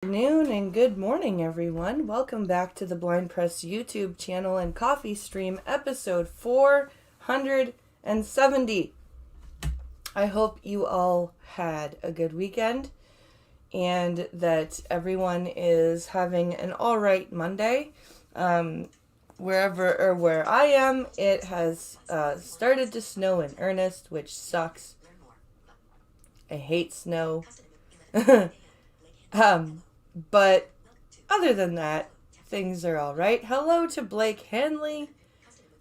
Good afternoon and good morning, everyone. Welcome back to the Blind Press YouTube channel and coffee stream, episode 470. I hope you all had a good weekend and that everyone is having an alright Monday. Where I am, it has started to snow in earnest, which sucks. I hate snow. But other than that, things are all right. Hello to Blake Hanley.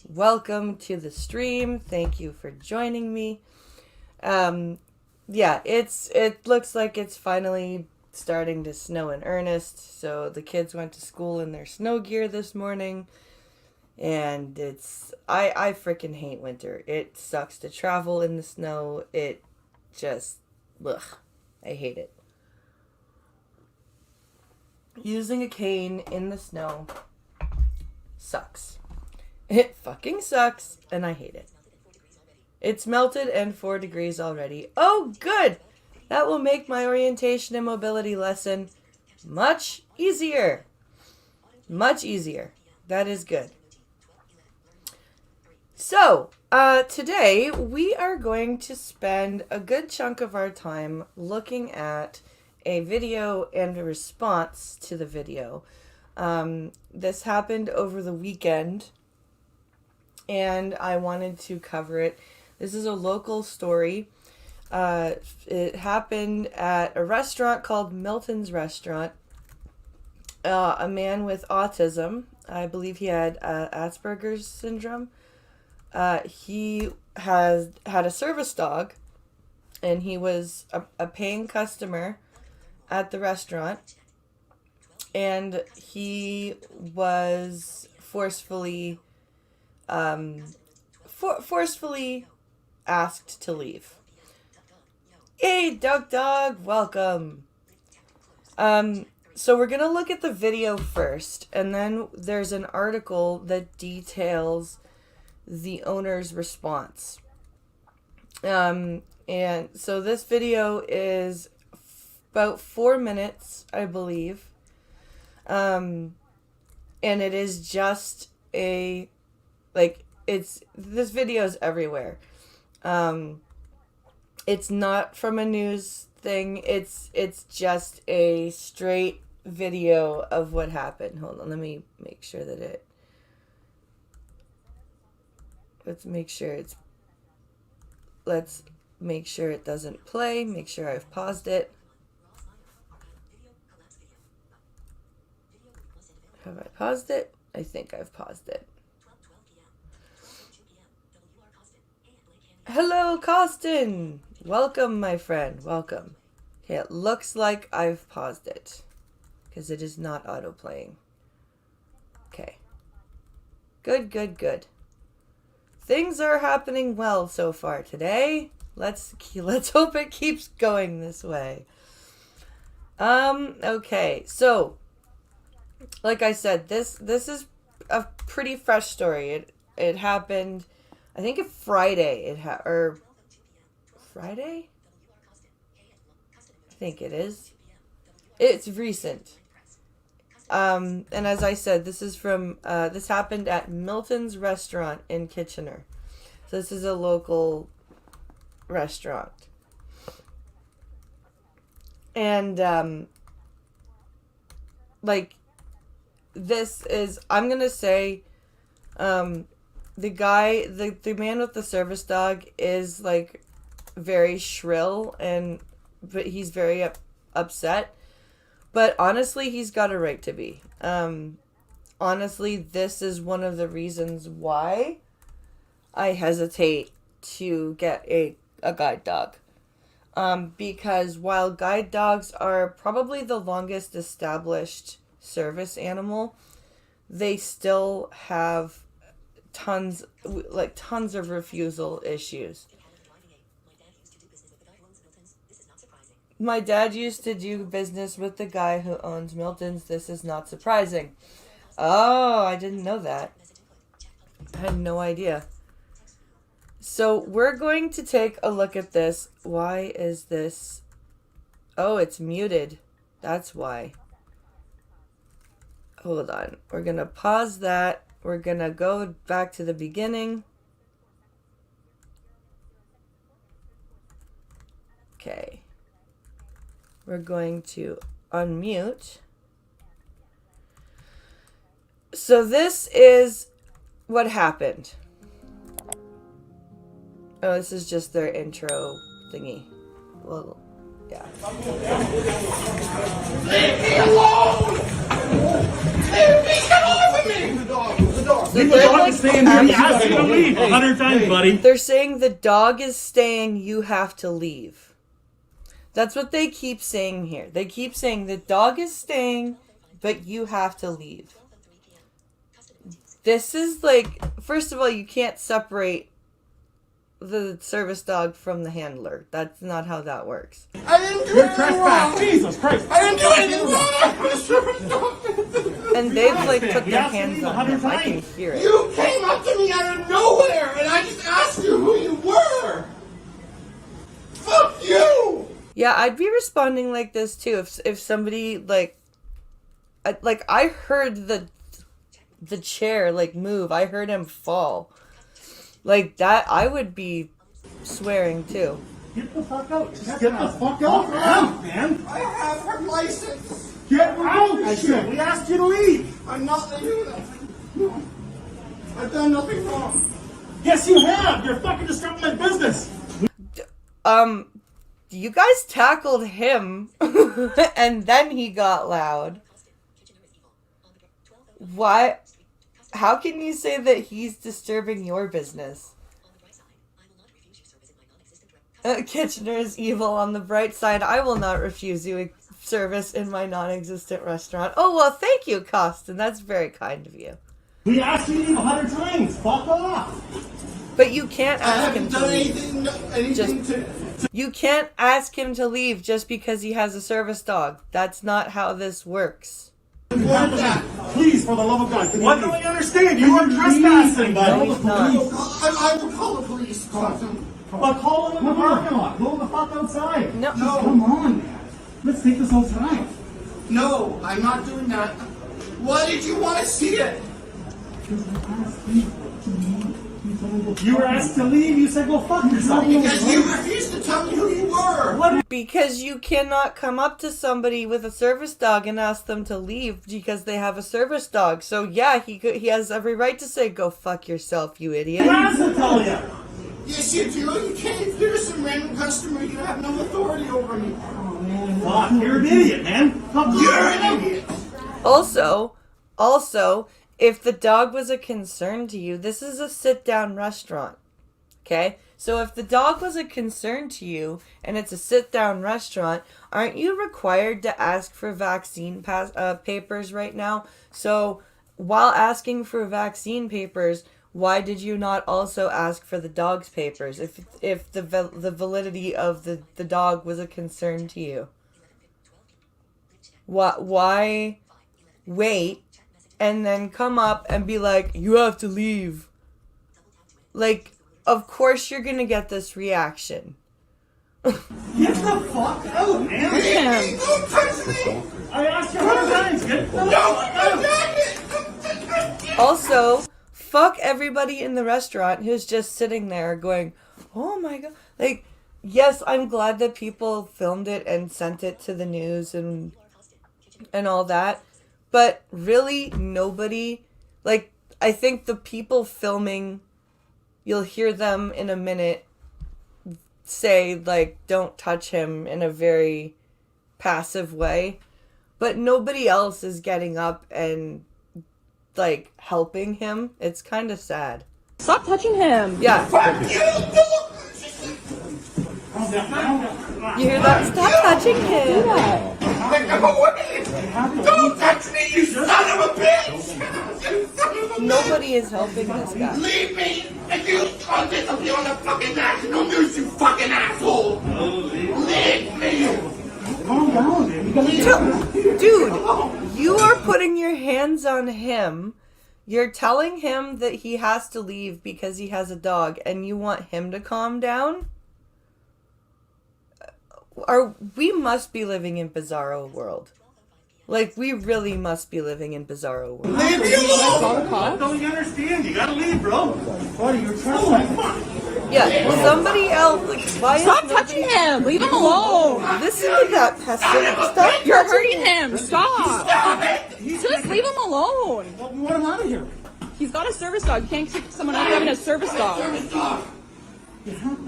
Welcome to the stream. Thank you for joining me. It looks like it's finally starting to snow in earnest. So the kids went to school in their snow gear this morning. And I freaking hate winter. It sucks to travel in the snow. It just, ugh, I hate it. Using a cane in the snow sucks. It fucking sucks, and I hate it. It's melted and 4 degrees already. Oh, good! That will make my orientation and mobility lesson much easier. Much easier. That is good. So, today we are going to spend a good chunk of our time looking at a video and a response to the video. This happened over the weekend, and I wanted to cover it. This is a local story. It happened at a restaurant called Milton's Restaurant. A man with autism, I believe he had Asperger's syndrome. He has had a service dog, and he was a paying customer at the restaurant, and he was forcefully asked to leave. Hey, Dog, welcome. So we're gonna look at the video first, and then there's an article that details the owner's response. And so this video is about 4 minutes, I believe. And it is just this video is everywhere. It's not from a news thing. It's just a straight video of what happened. Hold on, let me make sure that let's make sure it doesn't play. Make sure I've paused it. Have I paused it? I think I've paused it. Hello, Costin! Welcome, my friend. Welcome. Okay, it looks like I've paused it, because it is not auto-playing. Okay. Good. Things are happening well so far today. Let's hope it keeps going this way. Okay, so like I said, this is a pretty fresh story. It happened, I think, Friday. Friday? I think it is. It's recent. And as I said, this is from this happened at Milton's Restaurant in Kitchener. So this is a local restaurant. And this is, I'm gonna say, the man with the service dog is like very shrill, but he's very upset. But honestly, he's got a right to be. Honestly, this is one of the reasons why I hesitate to get a guide dog. Because while guide dogs are probably the longest established service animal, they still have tons of refusal issues. My dad used to do business with the guy who owns Milton's. This is not surprising. Oh, I didn't know that. I had no idea. So we're going to take a look at this. Why is this? Oh, it's muted. That's why. Hold on. We're going to pause that. We're going to go back to the beginning. Okay. We're going to unmute. So this is what happened. Oh, this is just their intro thingy. Well, yeah. Leave me alone! Leave me! Get off of me! The dog. So they're like, asked you to leave 100 times, buddy. they're saying the dog is staying, you have to leave. That's what they keep saying here. They keep saying the dog is staying, but you have to leave. This is like, first of all, you can't separate the service dog from the handler. That's not how that works. I didn't do You're anything wrong! trespassing. Jesus Christ. I didn't do anything wrong! I'm a service dog! And they've like put We their asked you to hands leave on 100 him. I can times. hear it. You came up to me out of nowhere and I just asked you who you were! Fuck you! Yeah, I'd be responding like this too if somebody like I heard the chair like move. I heard him fall. Like that, I would be swearing too. Get the fuck out. Just get the fuck out, man. I have her license! Get out, I said. We asked you to leave. I'm not leaving that. No. I've done nothing wrong. Yes, you have. You're fucking disrupting my business. You guys tackled him, and then he got loud. What? How can you say that he's disturbing your business? Kitchener is evil. On the bright side, I will not refuse you service in my non-existent restaurant. Oh, well, thank you, Costin. That's very kind of you. We asked you to leave 100 times. Fuck off. But you can't I ask him haven't to done leave. anything to... You can't ask him to leave just because he has a service dog. That's not how this works. want that. Please, for the love of God. What do I understand? You are trespassing, No, buddy. he's not. I will call the police. Costin. But call him in the parking lot. Go the fuck outside. No. No. Come on, man. Let's take this outside. No, I'm not doing that. Why did you want to see it? You were asked to leave. You said go fuck yourself. Because you refused to tell me who you were. Because you cannot come up to somebody with a service dog and ask them to leave because they have a service dog. So yeah, he has every right to say, go fuck yourself, you idiot. Who has to tell you? Yes, you do. You can't. If you're some random customer, you have no authority over me. Fuck, you're an idiot, man. You're an idiot. Also, if the dog was a concern to you, this is a sit-down restaurant. Okay? So if the dog was a concern to you and it's a sit-down restaurant, aren't you required to ask for vaccine papers right now? So while asking for vaccine papers, why did you not also ask for the dog's papers if the validity of the dog was a concern to you? Why wait and then come up and be like, you have to leave? Like, of course you're gonna get this reaction. Get the fuck out, man. Hey, don't touch me. I asked you 100 times. Get the No, fuck I'm out. not. Also, fuck everybody in the restaurant who's just sitting there going, oh my god. Like, yes, I'm glad that people filmed it and sent it to the news and all that. But really, nobody, like, I think the people filming, you'll hear them in a minute say, like, don't touch him in a very passive way. But nobody else is getting up and, like, helping him. It's kind of sad. Stop touching him. Yeah. Fuck you. You hear that? Stop touching him. Go away. Don't touch me, you son of a bitch. You son of a Nobody is helping this guy. Leave me, and you can't disappear on the fucking national news, you fucking asshole. Leave me. Calm down, man. Dude, you are putting your hands on him. You're telling him that he has to leave because he has a dog, and you want him to calm down? We must be living in bizarro world. Like, we really must be living in bizarro world. Leave me alone! Call the cops? Don't you understand? You gotta leave, bro. Buddy, you're trespassing. Yeah, somebody else. Like, why Stop is touching him! Leave him alone! listen to that peasant? Stop You're touching hurting him! Stop! Stop it! Just leave him alone! Well, we want him out of here. He's got a service dog. You can't kick someone out having a service dog. Service dog!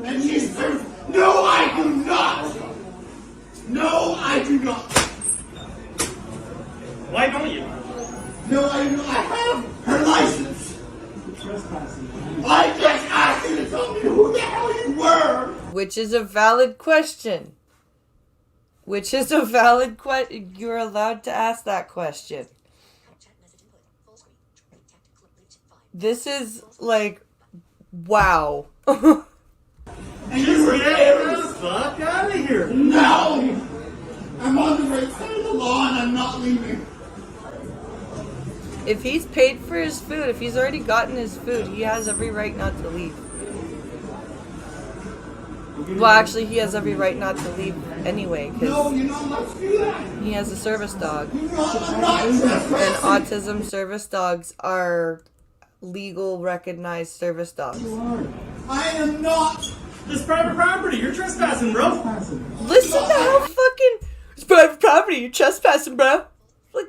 And she's service. No, I do not! No, I do not! Why don't you? No, I do not. I have her license! Trespassing. I just asked you to tell me who the hell you were! Which is a valid question. Which is a valid question. You're allowed to ask that question. This is like, wow. And you were Get there! the fuck out of here. No! I'm on the right side of the law and I'm not leaving. If he's paid for his food, if he's already gotten his food, he has every right not to leave. Well, actually, he has every right not to leave anyway, No, because you're not allowed to do that! he has a service dog. You're not, I'm not And trespassing! autism service dogs are legal, recognized service dogs. I am not! This private property. You're trespassing, bro. Listen to how fucking... It's private property, you're trespassing, bro. Like,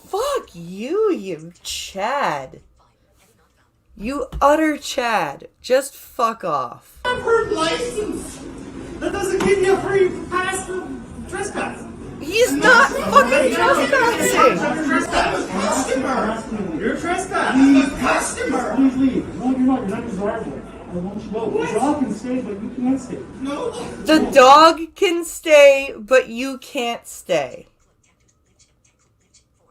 fuck you, you Chad. You utter Chad. Just fuck off. I have her license! That doesn't give you a free pass for trespass. He's not fucking trespassing. You're trespassing. Customer! You're trespassing. I'm a customer! Please leave. No, you're not. You're not desirable. I want you to go. The dog can stay, but you can't stay. No! The dog can stay, but you can't stay.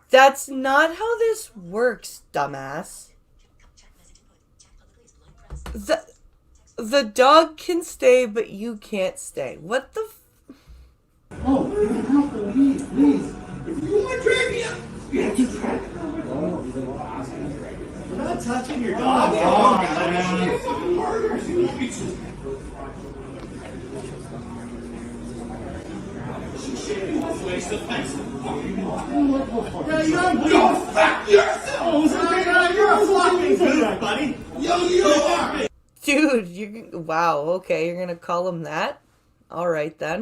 That's not how this works, dumbass. The dog can stay, but you can't stay. What the Oh, you have to leave, please. You want to drag me up? You have to drag me You're not touching your dog. Yeah, you don't bleed. Go fuck yourself! You're a fucking goof, buddy. Yo, you are! dude? You wow. Okay, you're gonna call him that. All right then.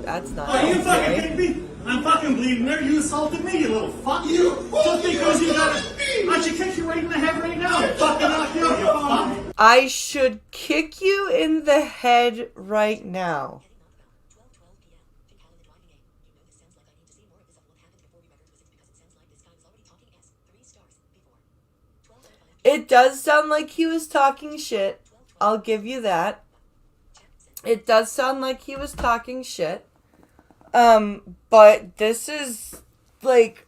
That's not. Are you fucking okay. kidding me? I'm fucking bleeding there. You assaulted me, you little fuck. You Just because you got assaulted it. me. I should kick you right in the head right now. Fucking knock you, you fuck. I should kick you in the head right now. It does sound like he was talking shit. I'll give you that. It does sound like he was talking shit. But this is like,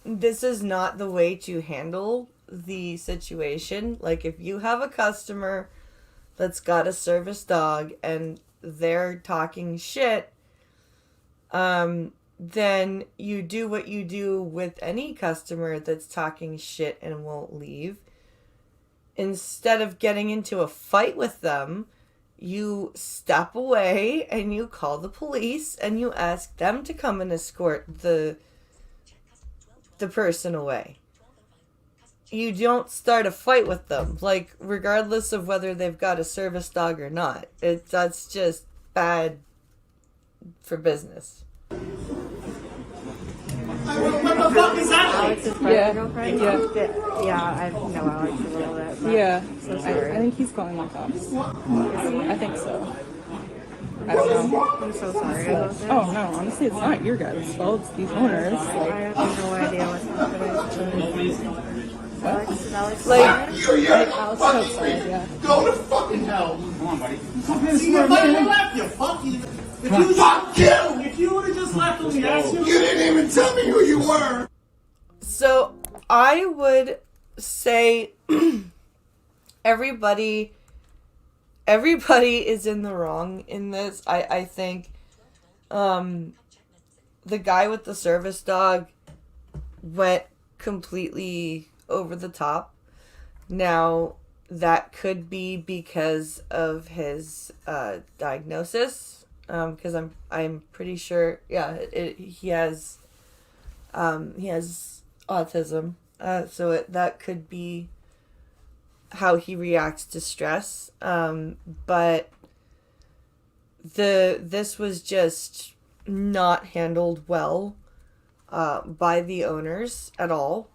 this is not the way to handle the situation. Like, if you have a customer that's got a service dog and they're talking shit, then you do what you do with any customer that's talking shit and won't leave. Instead of getting into a fight with them, you step away and you call the police and you ask them to come and escort the person away. You don't start a fight with them, like, regardless of whether they've got a service dog or not. That's just bad for business. What the fuck is that? Alex's Yeah. girlfriend? Yeah. Yeah, I know Alex a little bit. But Yeah. So sorry. I think he's calling the cops. I think so. I don't know. I'm so sorry about this. Oh no, honestly, it's not your guys' fault. It's these owners. I Like, have no idea what's happening. Alex, Like, You're Alex outside, yeah. Go to fucking hell! See, you fucking left, you fuck. If you, Fuck you! if you would have just left when we asked you. You didn't even tell me who you were! so I would say everybody is in the wrong in this. I think the guy with the service dog went completely over the top. Now, that could be because of his diagnosis. because I'm pretty sure, yeah, he has autism, so that could be how he reacts to stress. But this was just not handled well by the owners at all.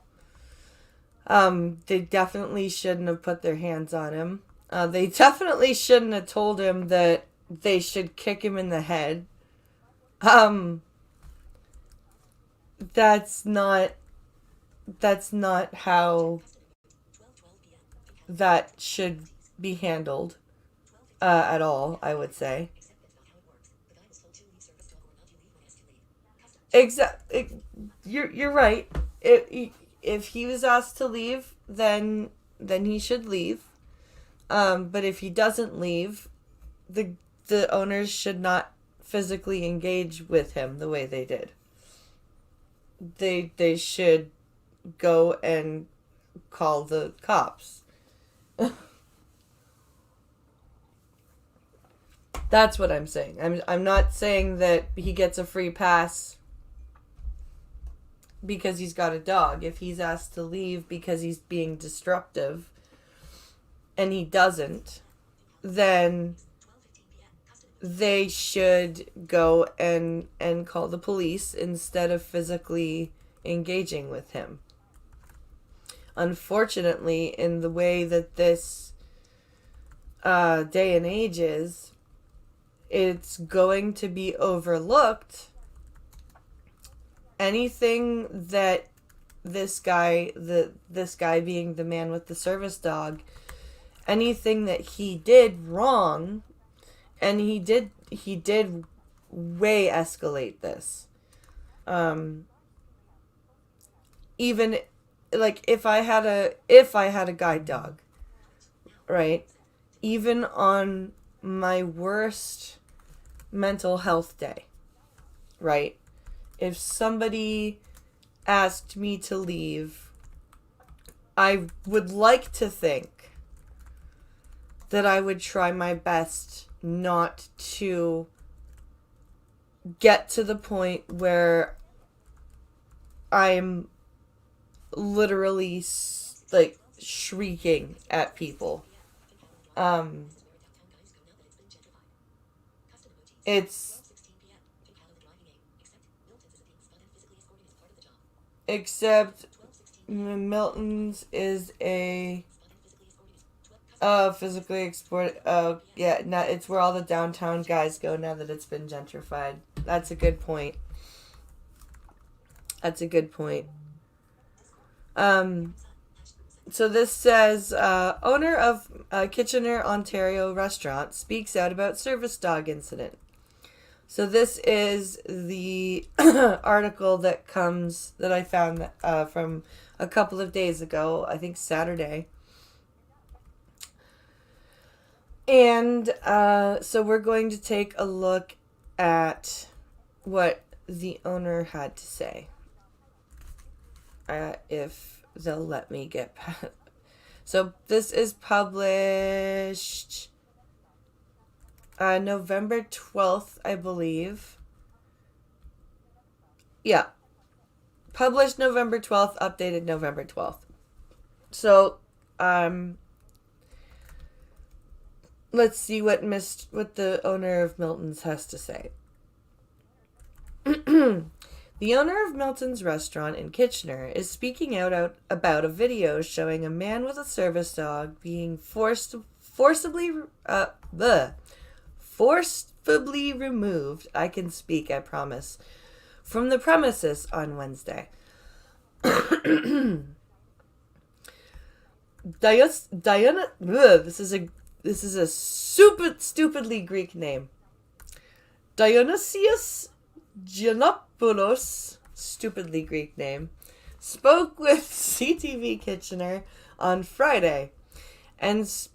They definitely shouldn't have put their hands on him. They definitely shouldn't have told him that they should kick him in the head. That's not how that should be handled at all, I would say. Exactly. You're right. If he was asked to leave, then he should leave. But if he doesn't leave, the owners should not physically engage with him the way they did. They should go and call the cops. That's what I'm saying. I'm not saying that he gets a free pass because he's got a dog. If he's asked to leave because he's being disruptive and he doesn't, then they should go and call the police instead of physically engaging with him. Unfortunately, in the way that this day and age is, it's going to be overlooked. Anything that this guy being the man with the service dog, anything that he did wrong, and he did way escalate this. Even like if I had a guide dog, right? Even on my worst mental health day, right? If somebody asked me to leave, I would like to think that I would try my best not to get to the point where I'm literally like shrieking at people. It's except Milton's is a physically export. Yeah, not, it's where all the downtown guys go now that it's been gentrified. That's a good point. So this says, owner of Kitchener, Ontario restaurant speaks out about service dog incident. So this is the article that I found from a couple of days ago, I think Saturday. And so we're going to take a look at what the owner had to say. If they'll let me get past. So this is published November 12th, I believe. Yeah. Published November 12th, updated November 12th. So, let's see what the owner of Milton's has to say. The owner of Milton's restaurant in Kitchener is speaking out about a video showing a man with a service dog being forcibly removed, I can speak, I promise, from the premises on Wednesday. Diana, this is a stupidly Greek name. Dionysius Giannopoulos, stupidly Greek name, spoke with CTV Kitchener on Friday and says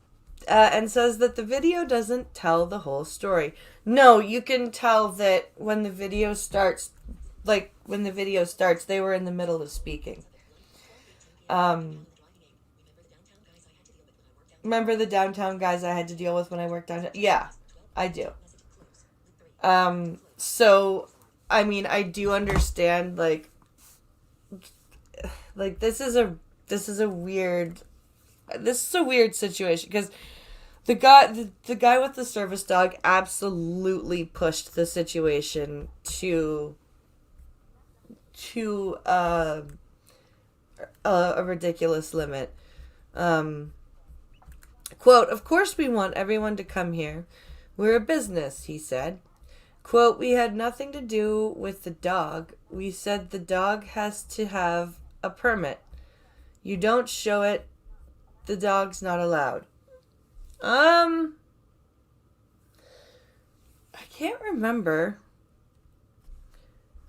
that the video doesn't tell the whole story. No, you can tell that when the video starts, they were in the middle of speaking. Remember the downtown guys I had to deal with when I worked downtown? Yeah, I do. So, I mean, I do understand, like this is a weird situation because the guy with the service dog absolutely pushed the situation to a ridiculous limit. Um, Quote, "Of course we want everyone to come here. We're a business," he said. Quote, "We had nothing to do with the dog. We said the dog has to have a permit. You don't show it, the dog's not allowed." I can't remember.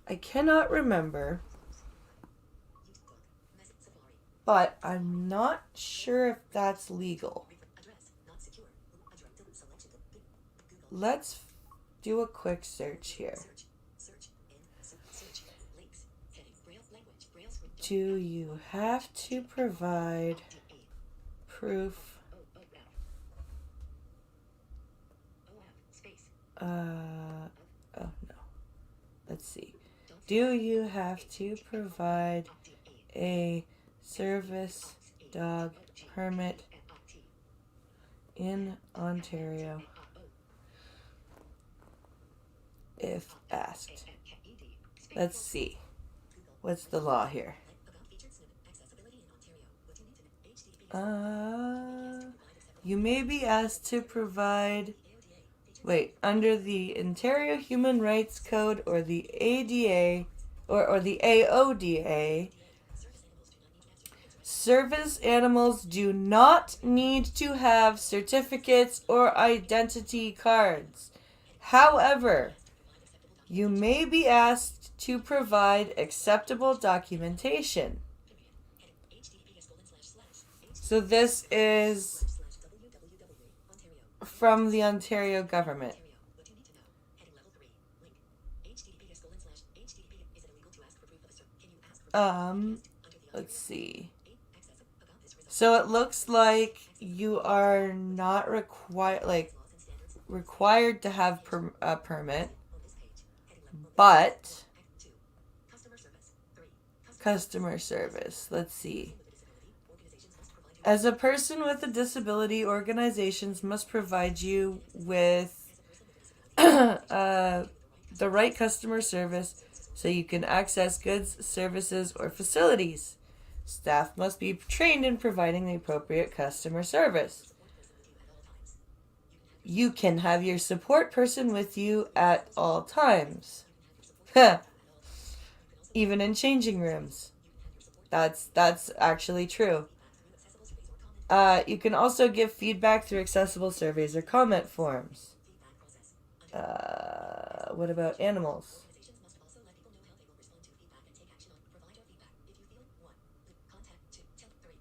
I cannot remember. But I'm not sure if that's legal. Let's do a quick search here. Do you have to provide proof? Oh no. Let's see. Do you have to provide a service dog permit in Ontario if asked? Let's see. What's the law here? You may be asked to provide, under the Ontario Human Rights Code or the ADA or the AODA, service animals do not need to have certificates or identity cards. However, you may be asked to provide acceptable documentation. So this is from the Ontario government. Let's see. So it looks like you are not required to have a permit, but customer service. Let's see. As a person with a disability, organizations must provide you with the right customer service so you can access goods, services, or facilities. Staff must be trained in providing the appropriate customer service. You can have your support person with you at all times. Even in changing rooms. That's actually true. You can also give feedback through accessible surveys or comment forms. What about animals?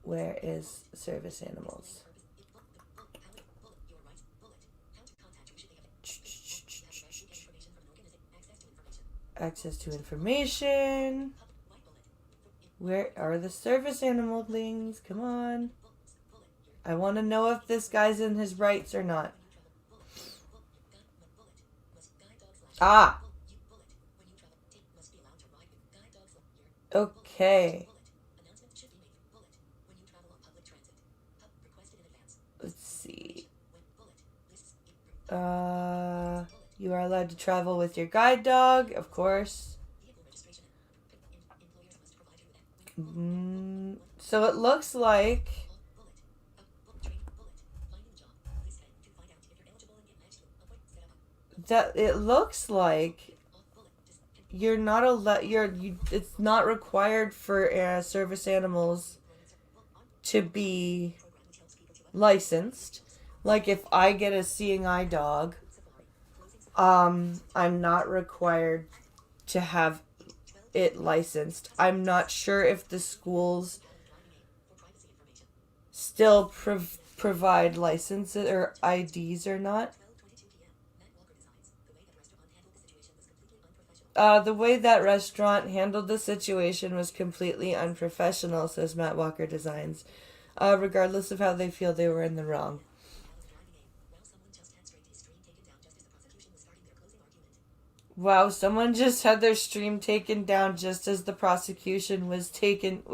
Where is service animals? Access to information. Where are the service animal things? Come on. I want to know if this guy's in his rights or not. Ah. Okay. Let's see. You are allowed to travel with your guide dog, of course. So it looks like you're not it's not required for service animals to be licensed. Like if I get a seeing eye dog, I'm not required to have it licensed. I'm not sure if the schools still provide licenses or IDs or not. The way that restaurant handled the situation was completely unprofessional, says Matt Walker Designs, regardless of how they feel they were in the wrong. Wow, someone just had their stream taken down just as the prosecution was doing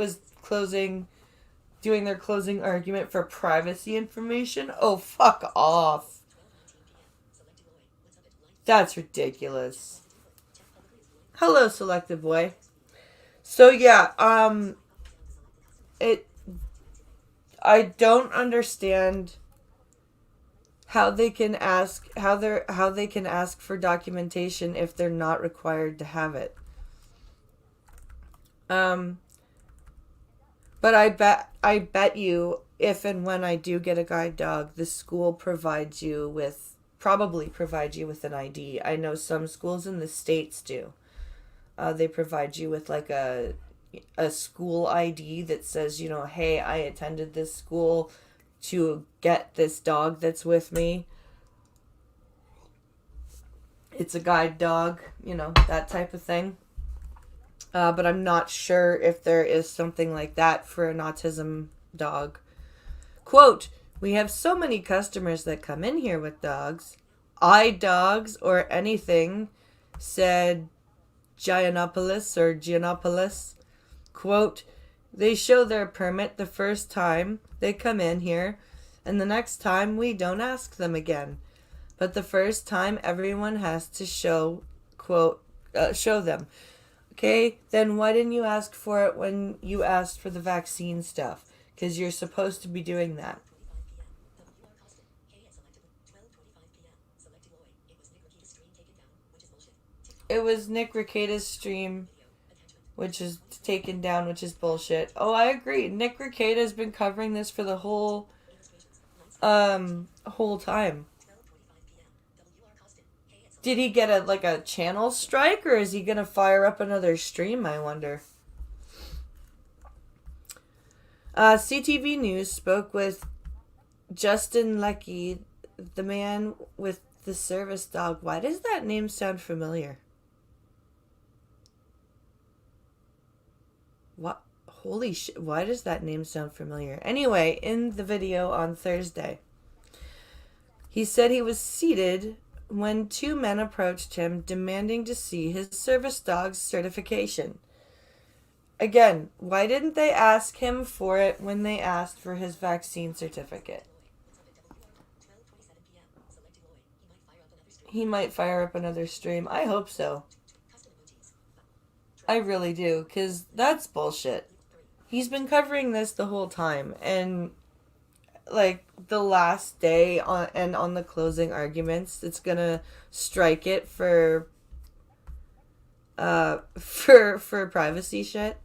their closing argument for privacy information. Oh, fuck off. That's ridiculous. Hello, Selective Boy. So yeah, I don't understand how they can ask for documentation if they're not required to have it. But I bet you if and when I do get a guide dog, the school probably provides you with an ID. I know some schools in the States do. They provide you with like a school ID that says, hey, I attended this school to get this dog that's with me. It's a guide dog, that type of thing. But I'm not sure if there is something like that for an autism dog. Quote, we have so many customers that come in here with dogs. Dogs or anything, said Giannopoulos. Quote, they show their permit the first time they come in here, and the next time we don't ask them again. But the first time everyone has to show them. Okay, then why didn't you ask for it when you asked for the vaccine stuff? Because you're supposed to be doing that. It was Nick Rekieta's stream, which is taken down, which is bullshit. Oh, I agree. Nick Rekieta has been covering this for the whole time. Did he get a channel strike, or is he gonna fire up another stream, I wonder? CTV News spoke with Justin Leckie, the man with the service dog. Why does that name sound familiar? What? Holy shit. Why does that name sound familiar? Anyway, in the video on Thursday, he said he was seated when two men approached him demanding to see his service dog's certification. Again, why didn't they ask him for it when they asked for his vaccine certificate? He might fire up another stream. I hope so. I really do, because that's bullshit. He's been covering this the whole time, and the last day on the closing arguments, it's gonna strike it for privacy shit.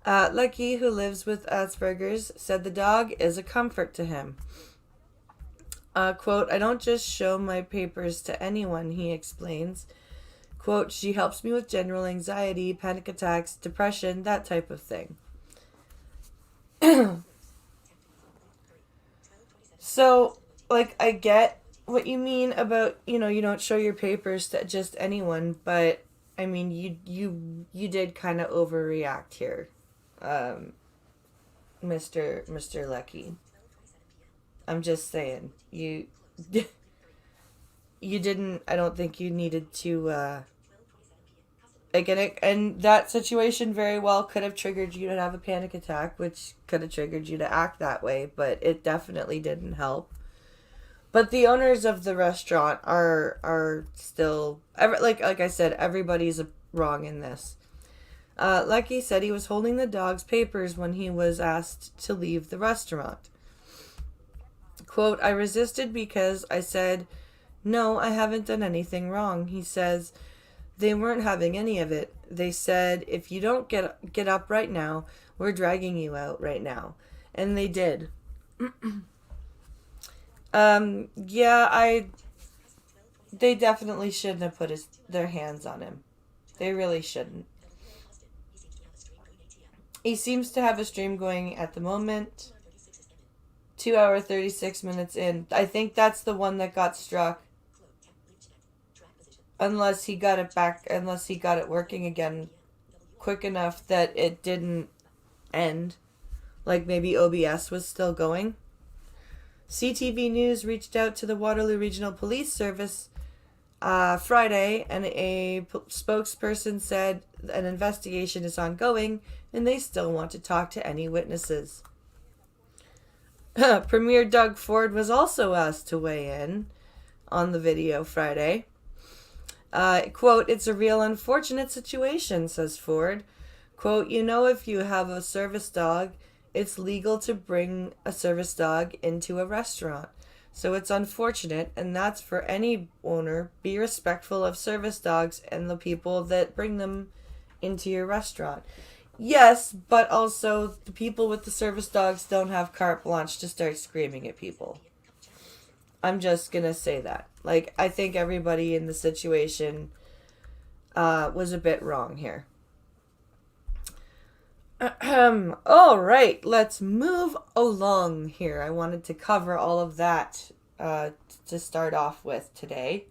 Lucky, who lives with Asperger's, said the dog is a comfort to him. Quote, I don't just show my papers to anyone, he explains. Quote, she helps me with general anxiety, panic attacks, depression, that type of thing. So, I get what you mean about, you don't show your papers to just anyone, but, I mean, you did kind of overreact here, Mr. Leckie. I'm just saying, you didn't, I don't think you needed to, and that situation very well could have triggered you to have a panic attack, which could have triggered you to act that way, but it definitely didn't help. But the owners of the restaurant are still, like I said, everybody's wrong in this. Lucky said he was holding the dog's papers when he was asked to leave the restaurant. Quote, I resisted because I said, no, I haven't done anything wrong. He says, they weren't having any of it. They said, if you don't get up right now, we're dragging you out right now. And they did. They definitely shouldn't have put their hands on him. They really shouldn't. He seems to have a stream going at the moment. 2 hour 36 minutes in. I think that's the one that got struck. Unless he got it working again quick enough that it didn't end. Like maybe OBS was still going. CTV News reached out to the Waterloo Regional Police Service Friday, and a spokesperson said an investigation is ongoing and they still want to talk to any witnesses. Premier Doug Ford was also asked to weigh in on the video Friday. Quote, "It's a real unfortunate situation," says Ford. Quote, "If you have a service dog, it's legal to bring a service dog into a restaurant. So it's unfortunate, and that's for any owner. Be respectful of service dogs and the people that bring them into your restaurant." Yes, but also the people with the service dogs don't have carte blanche to start screaming at people. I'm just gonna say that. Like, I think everybody in the situation was a bit wrong here. All right, let's move along here. I wanted to cover all of that to start off with today.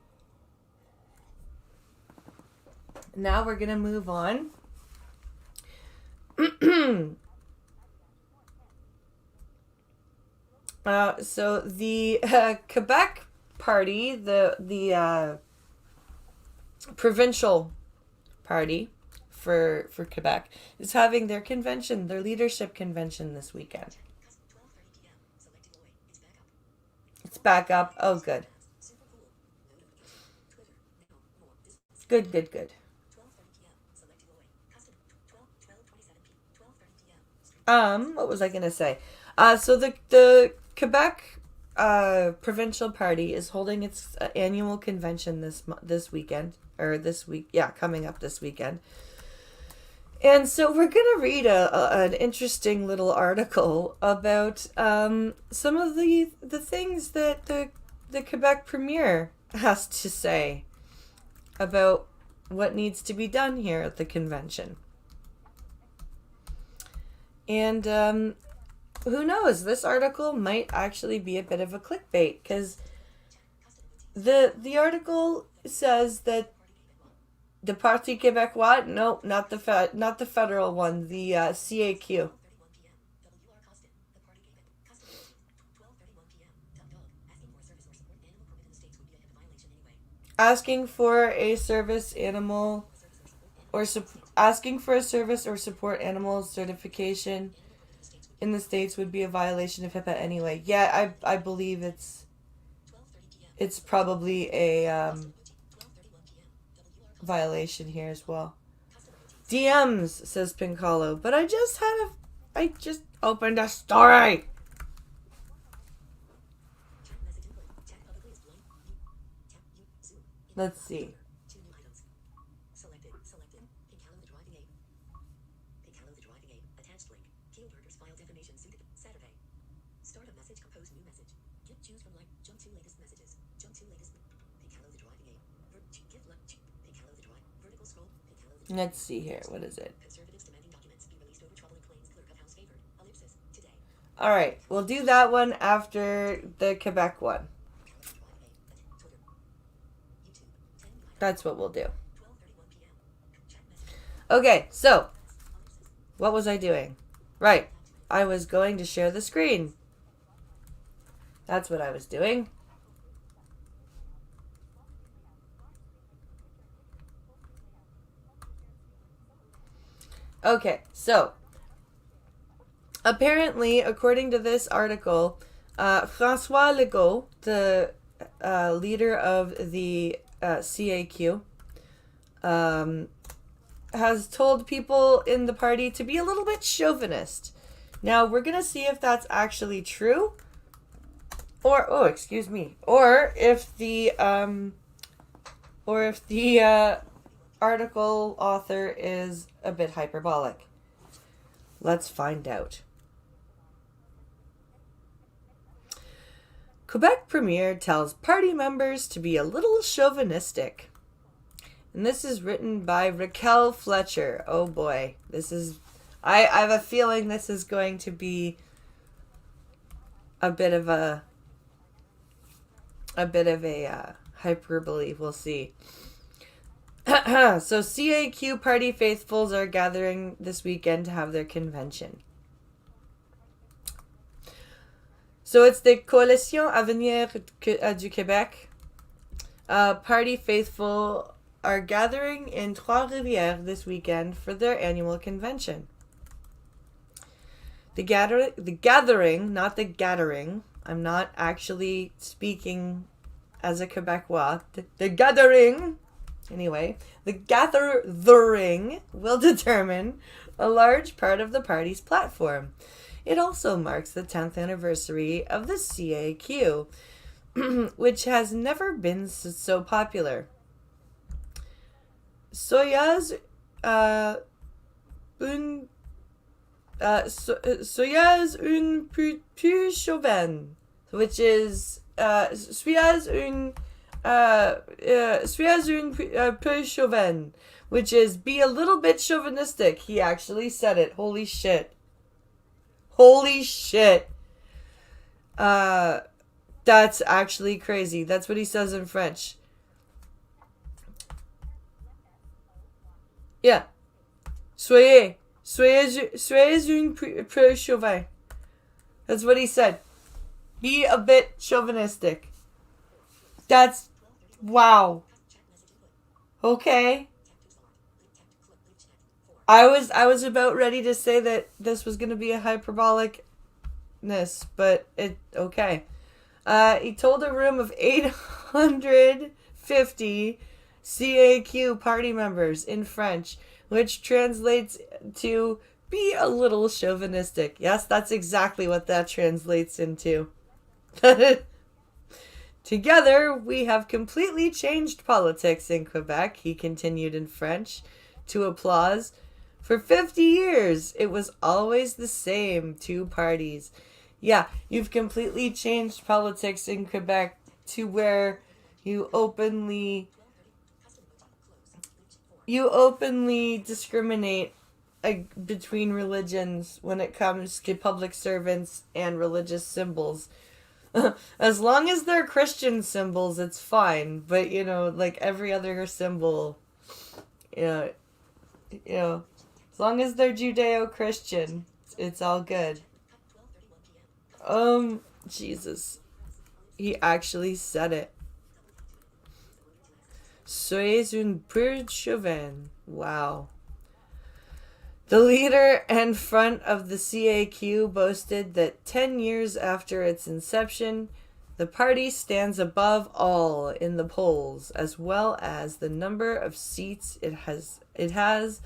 Now we're gonna move on. So the Quebec party, the provincial party for Quebec, is having their convention, their leadership convention this weekend. It's back up. Oh, good. Good. What was I gonna say? So the Quebec provincial party is holding its annual convention this weekend, or this week, coming up this weekend. And so we're gonna read an interesting little article about some of the things that the Quebec premier has to say about what needs to be done here at the convention. And who knows? This article might actually be a bit of a clickbait, because the article says that the Parti Québécois, no, not the federal one, the CAQ. Asking for a service animal or asking for a service or support animal certification in the States would be a violation of HIPAA anyway. Yeah, I believe it's probably a violation here as well. DMs, says Pincalo, but I just opened a story. Let's see. Let's see here. What is it? All right. We'll do that one after the Quebec one. That's what we'll do. Okay. So, what was I doing? Right. I was going to share the screen. That's what I was doing. Okay, so apparently, according to this article, François Legault, the leader of the CAQ, has told people in the party to be a little bit chauvinist. Now, we're going to see if that's actually true, or if the article author is a bit hyperbolic. Let's find out. Quebec Premier tells party members to be a little chauvinistic. And this is written by Raquel Fletcher. Oh boy. I have a feeling this is going to be a bit of a hyperbole. We'll see. So CAQ party faithfuls are gathering this weekend to have their convention. So it's the Coalition Avenir du Québec. Party faithful are gathering in Trois-Rivières this weekend for their annual convention. The gathering, not the gathering. I'm not actually speaking as a Quebecois. The gathering, anyway, the gathering will determine a large part of the party's platform. It also marks the 10th anniversary of the CAQ, which has never been so popular. Soyez un peu chauvin, which is soyez un peu chauvin, which is be a little bit chauvinistic. He actually said it. Holy shit. Holy shit. That's actually crazy. That's what he says in French. Yeah. Soyez un peu chauvin. That's what he said. Be a bit chauvinistic. That's... wow. Okay. I was about ready to say that this was going to be a hyperbolicness, but it... okay. He told a room of 850 CAQ party members in French, which translates to be a little chauvinistic. Yes, that's exactly what that translates into. Together, we have completely changed politics in Quebec, he continued in French, to applause. For 50 years, it was always the same two parties. Yeah, you've completely changed politics in Quebec to where you openly discriminate between religions when it comes to public servants and religious symbols. As long as they're Christian symbols, it's fine. But, like every other symbol, you know, as long as they're Judeo-Christian, it's all good. Jesus. He actually said it. Soyez un peu chauvin. Wow. The leader and front of the CAQ boasted that 10 years after its inception, the party stands above all in the polls, as well as the number of seats it has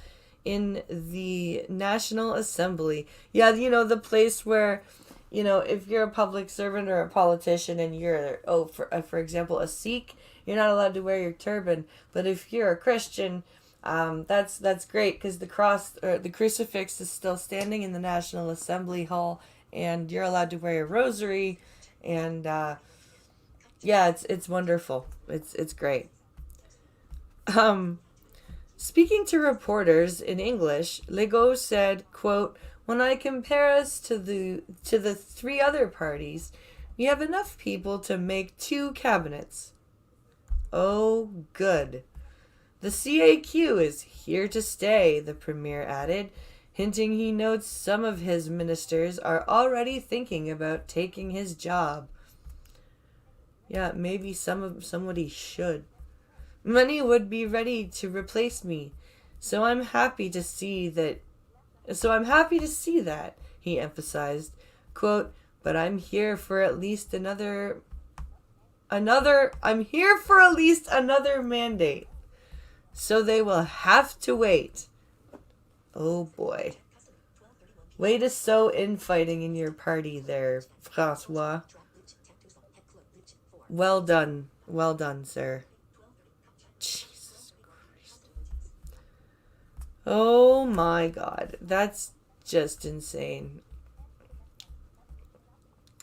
in the National Assembly. Yeah, the place where, if you're a public servant or a politician and you're, for example, a Sikh, you're not allowed to wear your turban. But if you're a Christian, that's great, because the cross or the crucifix is still standing in the National Assembly Hall, and you're allowed to wear a rosary, and yeah, it's wonderful. It's great. Speaking to reporters in English, Legault said, quote, "When I compare us to the three other parties, we have enough people to make 2 cabinets." Oh, good. The CAQ is here to stay, the premier added, hinting he notes some of his ministers are already thinking about taking his job. Yeah, maybe somebody should. Many would be ready to replace me, so I'm happy to see that, he emphasized. Quote, "But I'm here for at least another mandate. So they will have to wait." Oh boy. Way to sow infighting in your party there, Francois. Well done. Well done, sir. Jesus Christ. Oh my God. That's just insane.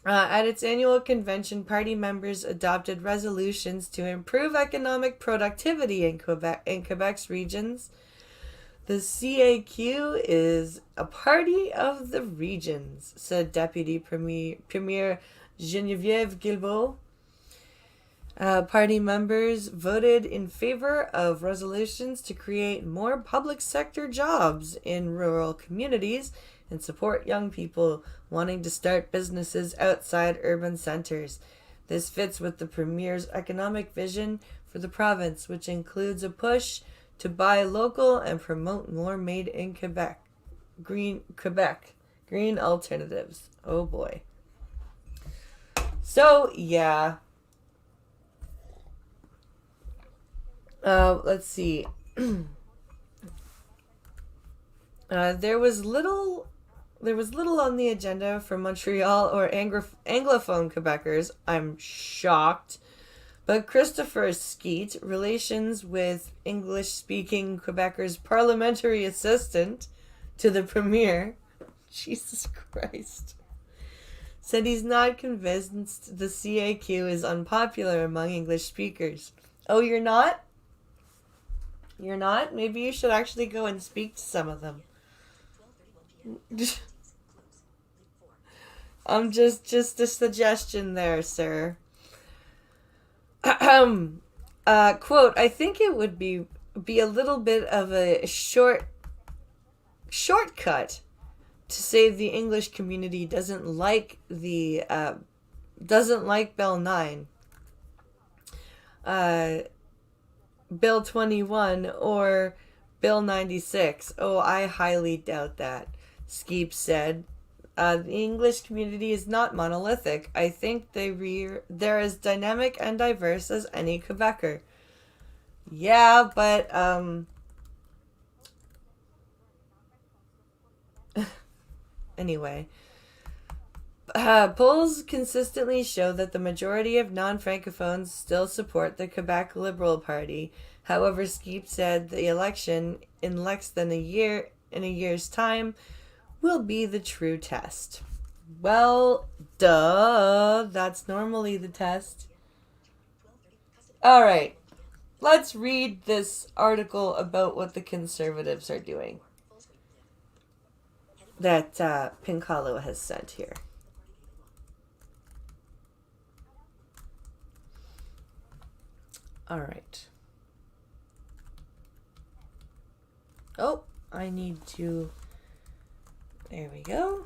At its annual convention, party members adopted resolutions to improve economic productivity in Quebec's regions. The CAQ is a party of the regions, said Deputy Premier Geneviève Guilbeault. Party members voted in favor of resolutions to create more public sector jobs in rural communities and support young people wanting to start businesses outside urban centers. This fits with the Premier's economic vision for the province, which includes a push to buy local and promote more made in green alternatives. Oh boy. So yeah. Let's see. There was little on the agenda for Montreal or Anglophone Quebecers. I'm shocked. But Christopher Skeet, relations with English-speaking Quebecers parliamentary assistant to the Premier, Jesus Christ, said he's not convinced the CAQ is unpopular among English speakers. Oh, you're not? You're not? Maybe you should actually go and speak to some of them. Just a suggestion there, sir. Quote, I think it would be a little bit of a shortcut to say the English community doesn't like Bill 9, Bill 21, or Bill 96. Oh, I highly doubt that, Skeep said. The English community is not monolithic. I think they're as dynamic and diverse as any Quebecer. Yeah, but, anyway. Polls consistently show that the majority of non-Francophones still support the Quebec Liberal Party. However, Skeep said the election in less than a year's time will be the true test. Well, duh. That's normally the test. Alright. Let's read this article about what the Conservatives are doing that Pinkalo has sent here. Alright. Oh, I need to... There we go.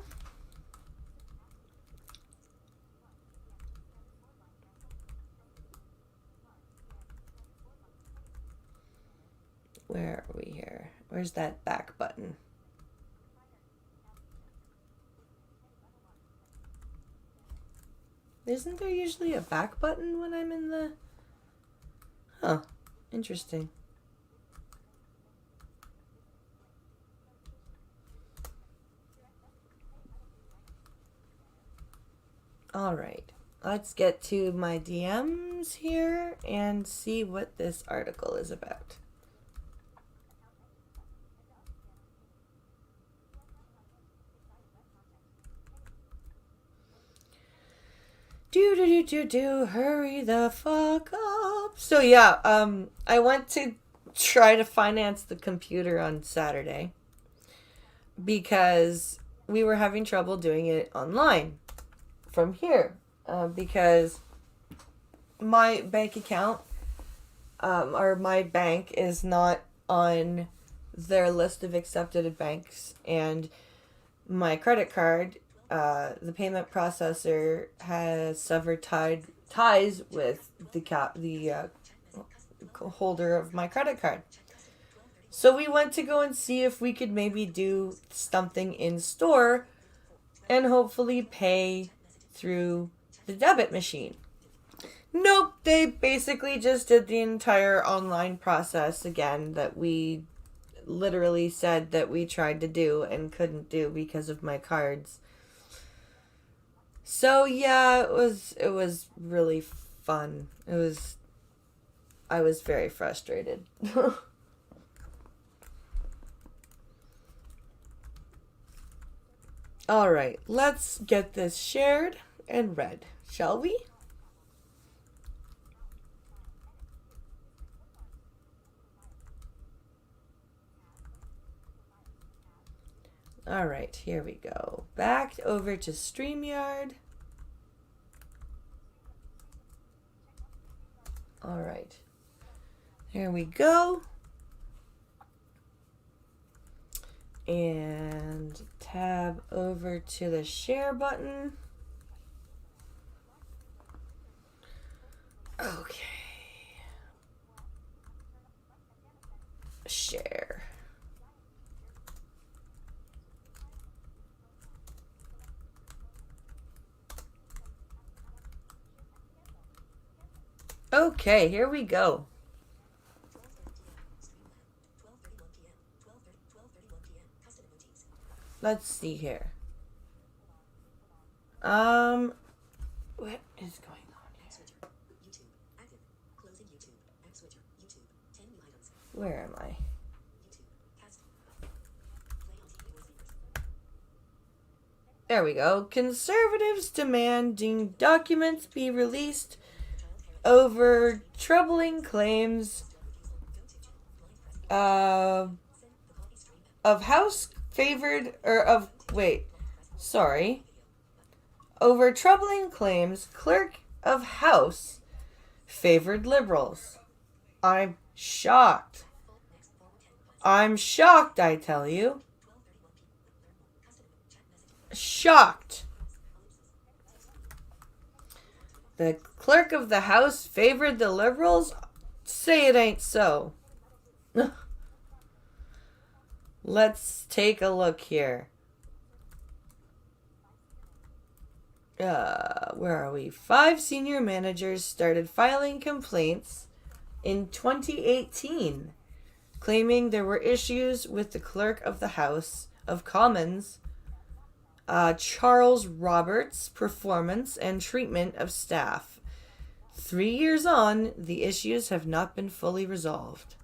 Where are we here? Where's that back button? Isn't there usually a back button when I'm in the... Huh. Interesting. Alright. Let's get to my DMs here and see what this article is about. Hurry the fuck up. So yeah, I went to try to finance the computer on Saturday because we were having trouble doing it online from here, because my bank account, or my bank is not on their list of accepted banks, and my credit card, the payment processor has severed ties with the holder of my credit card. So we went to go and see if we could maybe do something in store and hopefully pay through the debit machine. Nope, they basically just did the entire online process again that we literally said that we tried to do and couldn't do because of my cards. So yeah, it was really fun. I was very frustrated. Alright, let's get this shared and read, shall we? Alright, here we go. Back over to StreamYard. Alright. Here we go. And tab over to the share button. Okay. Okay, here we go. Let's see here. What is going on here? Where am I? There we go. Conservatives demanding documents be released over troubling claims of House favored, or of, wait, sorry. Over troubling claims, clerk of House favored liberals. I'm shocked. I'm shocked, I tell you. Shocked. The clerk of the House favored the liberals? Say it ain't so. Let's take a look here. Where are we? 5 senior managers started filing complaints in 2018, claiming there were issues with the clerk of the House of Commons, Charles Roberts' performance and treatment of staff. 3 years on, the issues have not been fully resolved.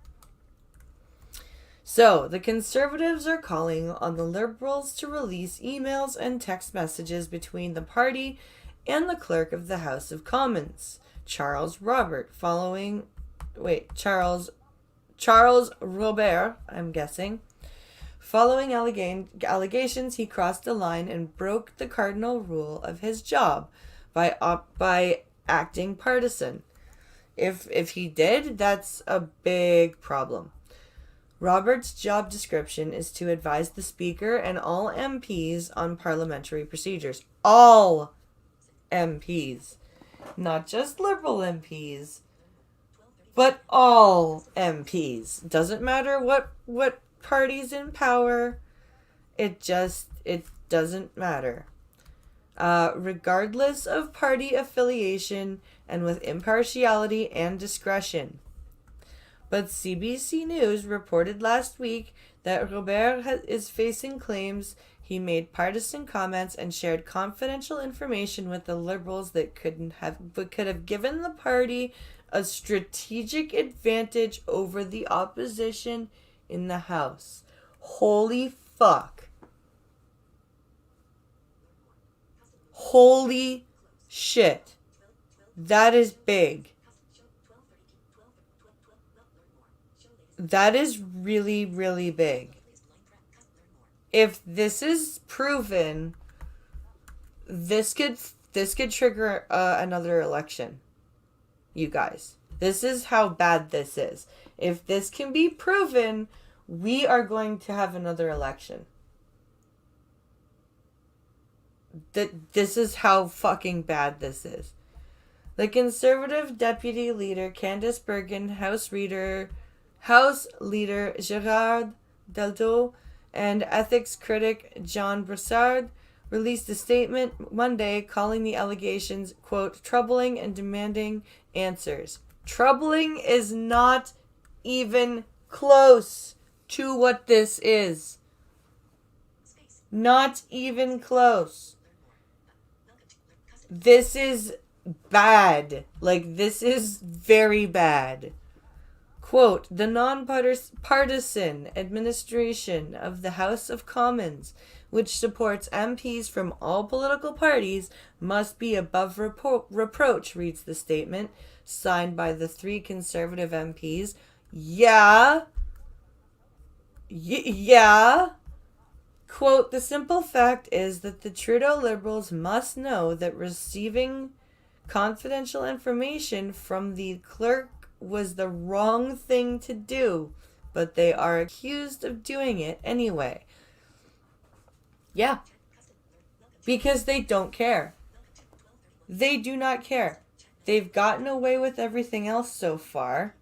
So, the Conservatives are calling on the Liberals to release emails and text messages between the party and the clerk of the House of Commons, Charles Robert, Charles Robert, I'm guessing. Following allegations, he crossed a line and broke the cardinal rule of his job by acting partisan. If he did, that's a big problem. Robert's job description is to advise the Speaker and all MPs on parliamentary procedures. All MPs. Not just Liberal MPs, but all MPs. Doesn't matter what party's in power. It doesn't matter. Regardless of party affiliation and with impartiality and discretion. But CBC News reported last week that Robert is facing claims he made partisan comments and shared confidential information with the Liberals that could have given the party a strategic advantage over the opposition in the House. Holy fuck. Holy shit. That is big. That is really, really big. If this is proven, this could trigger another election. You guys. This is how bad this is. If this can be proven, we are going to have another election. This is how fucking bad this is. The Conservative Deputy Leader Candice Bergen, House Leader Gerard Delto, and ethics critic John Brassard released a statement Monday calling the allegations, quote, troubling and demanding answers. Troubling is not even close to what this is. Not even close. This is bad. Like, this is very bad. Quote, the non-partisan administration of the House of Commons, which supports MPs from all political parties, must be above reproach, reads the statement, signed by the 3 Conservative MPs. Yeah. Quote, the simple fact is that the Trudeau Liberals must know that receiving confidential information from the clerk was the wrong thing to do, but they are accused of doing it anyway. Yeah. Because they don't care. They do not care. They've gotten away with everything else so far.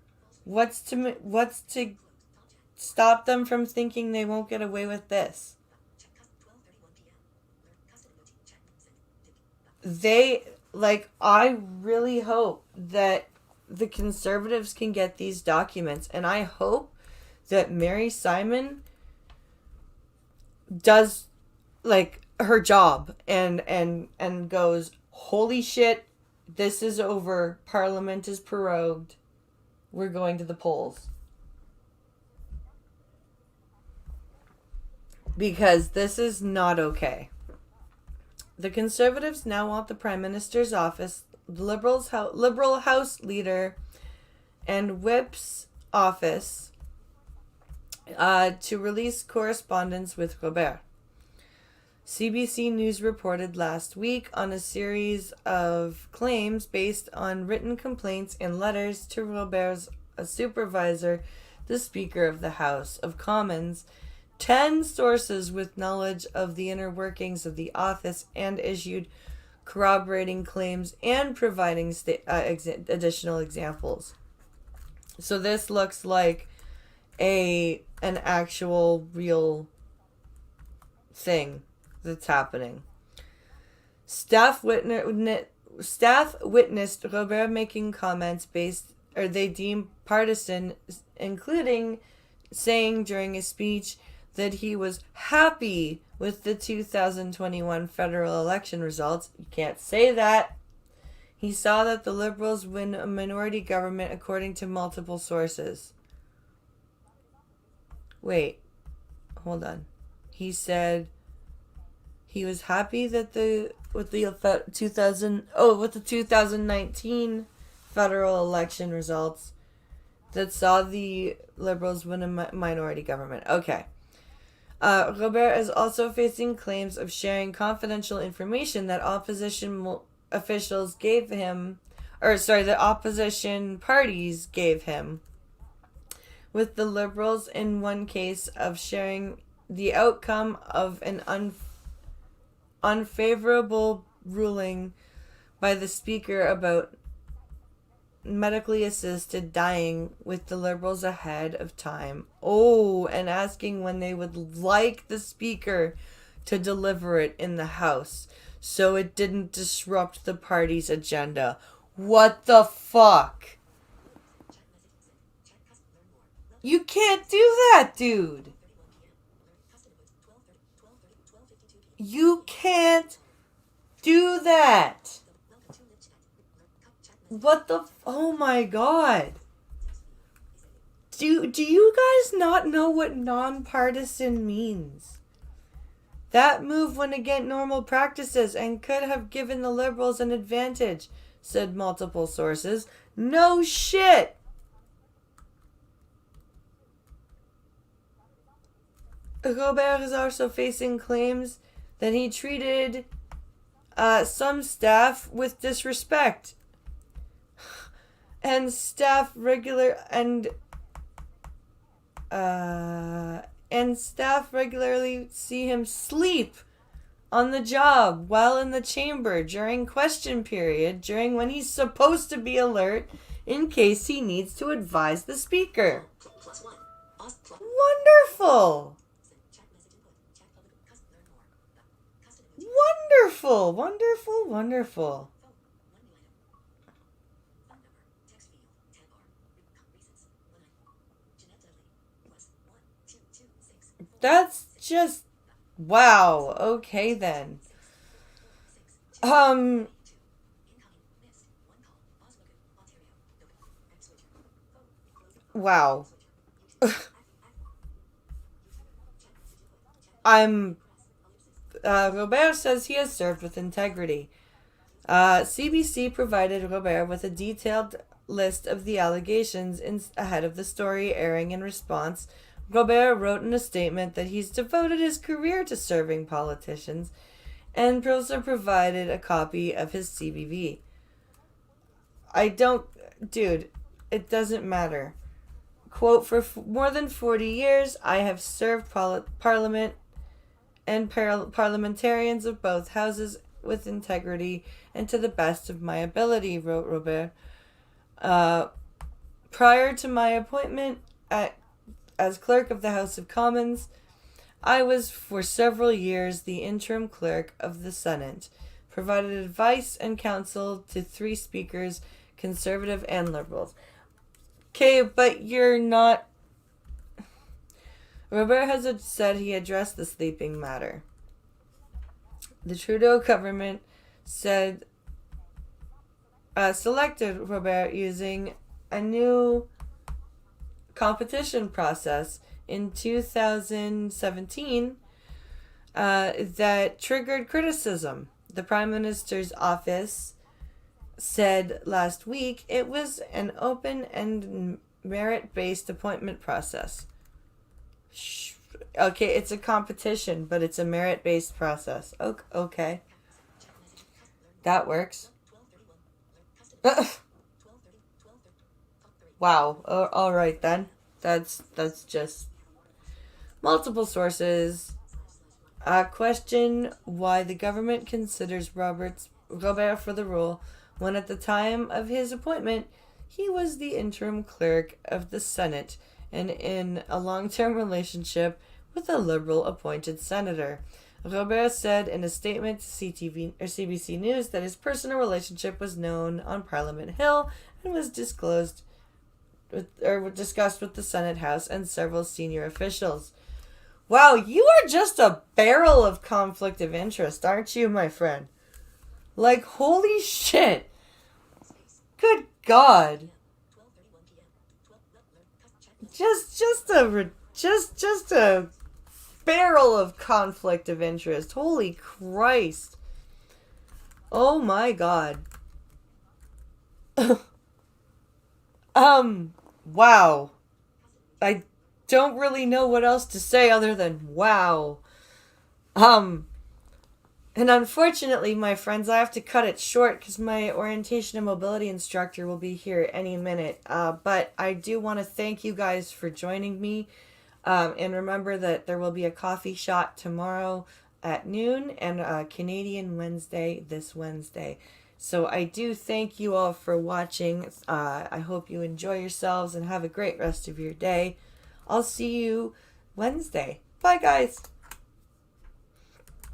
What's to stop them from thinking they won't get away with this? I really hope that the Conservatives can get these documents. And I hope that Mary Simon does like her job and goes, holy shit, this is over. Parliament is prorogued. We're going to the polls. Because this is not okay. The Conservatives now want the Prime Minister's office, the Liberal House Leader, and Whip's office to release correspondence with Robert. CBC News reported last week on a series of claims based on written complaints and letters to Robert's supervisor, the Speaker of the House of Commons. 10 sources with knowledge of the inner workings of the office and issued corroborating claims and providing additional examples. So this looks like an actual real thing that's happening. Staff witnessed Robert making comments they deem partisan, including saying during his speech that he was happy with the 2021 federal election results. You can't say that. He saw that the Liberals win a minority government according to multiple sources. Wait, hold on. He said he was happy that with the 2019 federal election results that saw the Liberals win a minority government. Okay. Robert is also facing claims of sharing confidential information that opposition officials gave him, the opposition parties gave him, with the Liberals in one case of sharing the outcome of an unfavorable ruling by the Speaker about medically assisted dying with the Liberals ahead of time. Oh, and asking when they would like the Speaker to deliver it in the House so it didn't disrupt the party's agenda. What the fuck? You can't do that, dude. You can't do that. What the... Oh my god. Do you guys not know what nonpartisan means? That move went against normal practices and could have given the Liberals an advantage, said multiple sources. No shit! Robert is also facing claims that he treated some staff with disrespect. And staff regularly see him sleep on the job while in the chamber during question period, during when he's supposed to be alert in case he needs to advise the Speaker. Wonderful! Wonderful, wonderful, wonderful. That's just... Wow. Okay, then. Wow. Robert says he has served with integrity. CBC provided Robert with a detailed list of the allegations ahead of the story airing. In response, Robert wrote in a statement that he's devoted his career to serving politicians and also provided a copy of his CVV. Dude, it doesn't matter. Quote, for more than 40 years, I have served Parliament and parliamentarians of both houses with integrity and to the best of my ability, wrote Robert. Prior to my appointment as clerk of the House of Commons, I was for several years the interim clerk of the Senate, provided advice and counsel to 3 speakers, conservative and liberals. Okay, but you're not... Robert has said he addressed the sleeping matter. The Trudeau government said selected Robert using a new competition process in 2017 that triggered criticism. The Prime Minister's office said last week it was an open and merit-based appointment process. Okay, it's a competition, but it's a merit-based process. Okay. That works. Wow. All right then. That's just multiple sources. Question why the government considers Robert for the role when at the time of his appointment he was the interim clerk of the Senate and in a long-term relationship with a liberal appointed senator. Robert said in a statement to CBC News that his personal relationship was known on Parliament Hill and was discussed with the Senate House and several senior officials. Wow, you are just a barrel of conflict of interest, aren't you, my friend? Like, holy shit. Good God. Just a barrel of conflict of interest. Holy Christ. Oh my God. Wow. I don't really know what else to say other than wow. And unfortunately, my friends, I have to cut it short because my orientation and mobility instructor will be here any minute. But I do want to thank you guys for joining me. And remember that there will be a coffee shot tomorrow at noon and a Canadian Wednesday this Wednesday. So I do thank you all for watching. I hope you enjoy yourselves and have a great rest of your day. I'll see you Wednesday. Bye, guys.